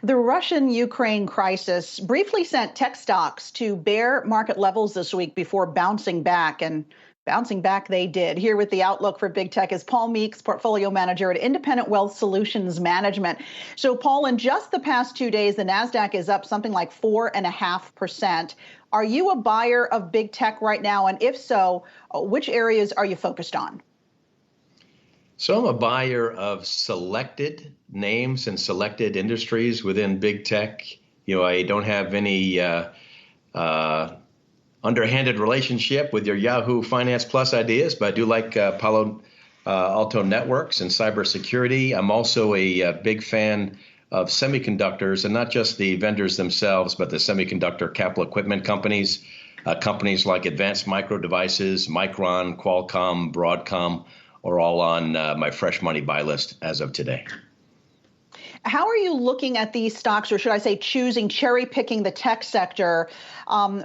The Russian-Ukraine crisis briefly sent tech stocks to bear market levels this week before bouncing back, and bouncing back they did. Here with the outlook for big tech is Paul Meeks, portfolio manager at Independent Wealth Solutions Management. So, Paul, in just the past 2 days, the Nasdaq is up something like 4.5%. Are you a buyer of big tech right now? And if so, which areas are you focused on? So I'm a buyer of selected names and selected industries within big tech. I don't have any underhanded relationship with your Yahoo Finance Plus ideas, but I do like Palo Alto Networks and cybersecurity. I'm also a big fan of semiconductors, and not just the vendors themselves, but the semiconductor capital equipment companies, companies like Advanced Micro Devices, Micron, Qualcomm, Broadcom, are all on my fresh money buy list as of today. How are you looking at these stocks, or should I say cherry picking the tech sector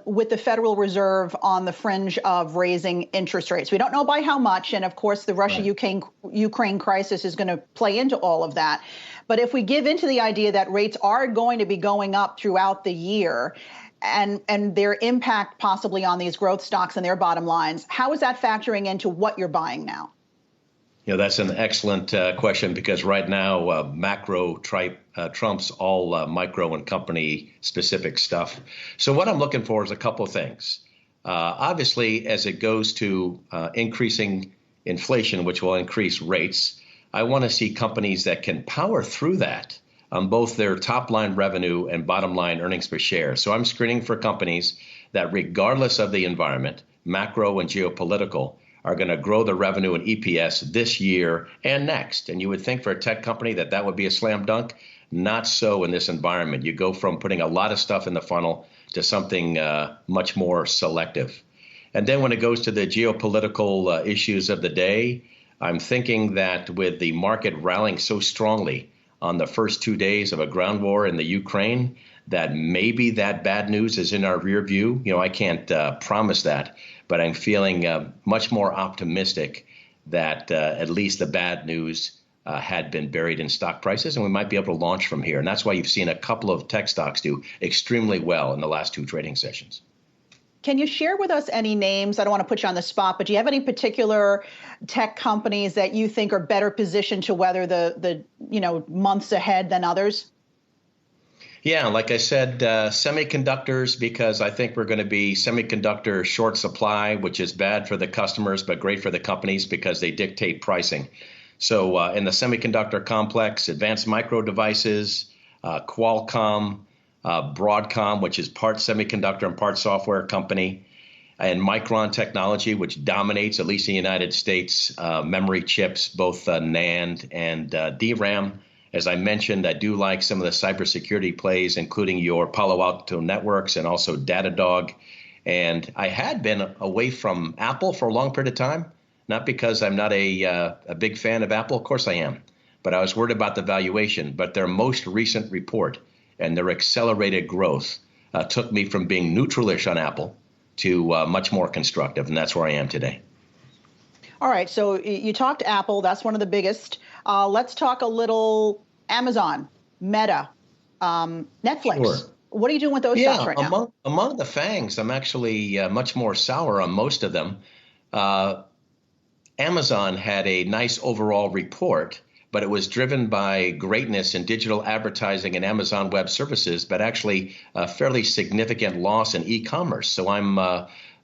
with the Federal Reserve on the fringe of raising interest rates? We don't know by how much. And of course, the Russia-Ukraine crisis is going to play into all of that. But if we give into the idea that rates are going to be going up throughout the year, and their impact possibly on these growth stocks and their bottom lines, how is that factoring into what you're buying now? That's an excellent question, because right now macro trumps all micro and company specific stuff. So what I'm looking for is a couple of things. Obviously, as it goes to increasing inflation, which will increase rates, I want to see companies that can power through that on both their top line revenue and bottom line earnings per share. So I'm screening for companies that, regardless of the environment, macro and geopolitical, are going to grow the revenue and EPS this year and next. And you would think for a tech company that would be a slam dunk. Not so in this environment. You go from putting a lot of stuff in the funnel to something much more selective. And then when it goes to the geopolitical issues of the day, I'm thinking that with the market rallying so strongly on the first 2 days of a ground war in the Ukraine, that maybe that bad news is in our rear view. I can't promise that, but I'm feeling much more optimistic that at least the bad news had been buried in stock prices, and we might be able to launch from here. And that's why you've seen a couple of tech stocks do extremely well in the last 2 trading sessions. Can you share with us any names? I don't want to put you on the spot, but do you have any particular tech companies that you think are better positioned to weather the months ahead than others? Yeah, like I said, semiconductors, because I think we're going to be semiconductor short supply, which is bad for the customers, but great for the companies because they dictate pricing. So in the semiconductor complex, Advanced Micro Devices, Qualcomm, Broadcom, which is part semiconductor and part software company, and Micron Technology, which dominates, at least in the United States, memory chips, both NAND and DRAM. As I mentioned, I do like some of the cybersecurity plays, including your Palo Alto Networks and also Datadog. And I had been away from Apple for a long period of time, not because I'm not a big fan of Apple. Of course I am. But I was worried about the valuation. But their most recent report and their accelerated growth took me from being neutralish on Apple to much more constructive. And that's where I am today. All right. So you talked Apple. That's one of the biggest. Let's talk a little Amazon, Meta, Netflix. Sure. What are you doing with those stocks right now? Among the fangs, I'm actually much more sour on most of them. Amazon had a nice overall report, but it was driven by greatness in digital advertising and Amazon Web Services, but actually a fairly significant loss in e-commerce. So I'm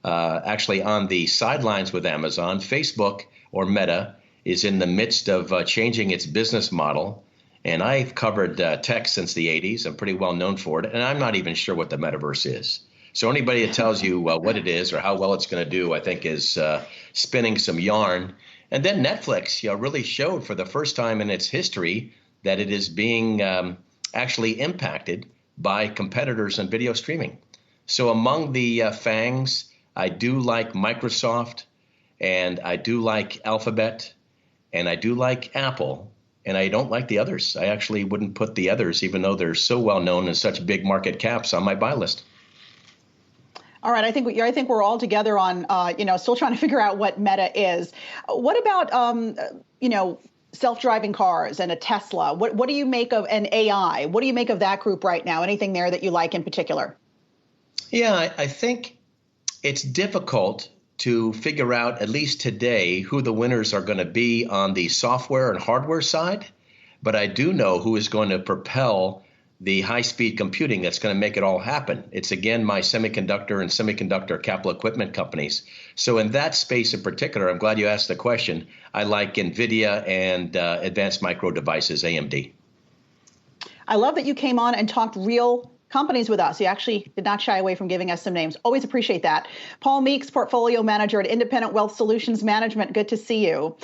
actually on the sidelines with Amazon. Facebook, or Meta, is in the midst of changing its business model. And I've covered tech since the 80s. I'm pretty well known for it. And I'm not even sure what the metaverse is. So anybody that tells you what it is or how well it's going to do, I think, is spinning some yarn. And then Netflix really showed for the first time in its history that it is being actually impacted by competitors in video streaming. So among the fangs, I do like Microsoft, and I do like Alphabet, and I do like Apple. And I don't like the others. I actually wouldn't put the others, even though they're so well known and such big market caps, on my buy list. All right, I think we're all together on still trying to figure out what Meta is. What about self-driving cars and a Tesla. What do you make of an AI? What do you make of that group right now? Anything there that you like in particular? Yeah, I think it's difficult to figure out, at least today, who the winners are going to be on the software and hardware side. But I do know who is going to propel the high-speed computing that's going to make it all happen. It's, again, my semiconductor and semiconductor capital equipment companies. So in that space in particular, I'm glad you asked the question. I like NVIDIA and Advanced Micro Devices, AMD. I love that you came on and talked real companies with us. You actually did not shy away from giving us some names. Always appreciate that. Paul Meeks, Portfolio Manager at Independent Wealth Solutions Management. Good to see you.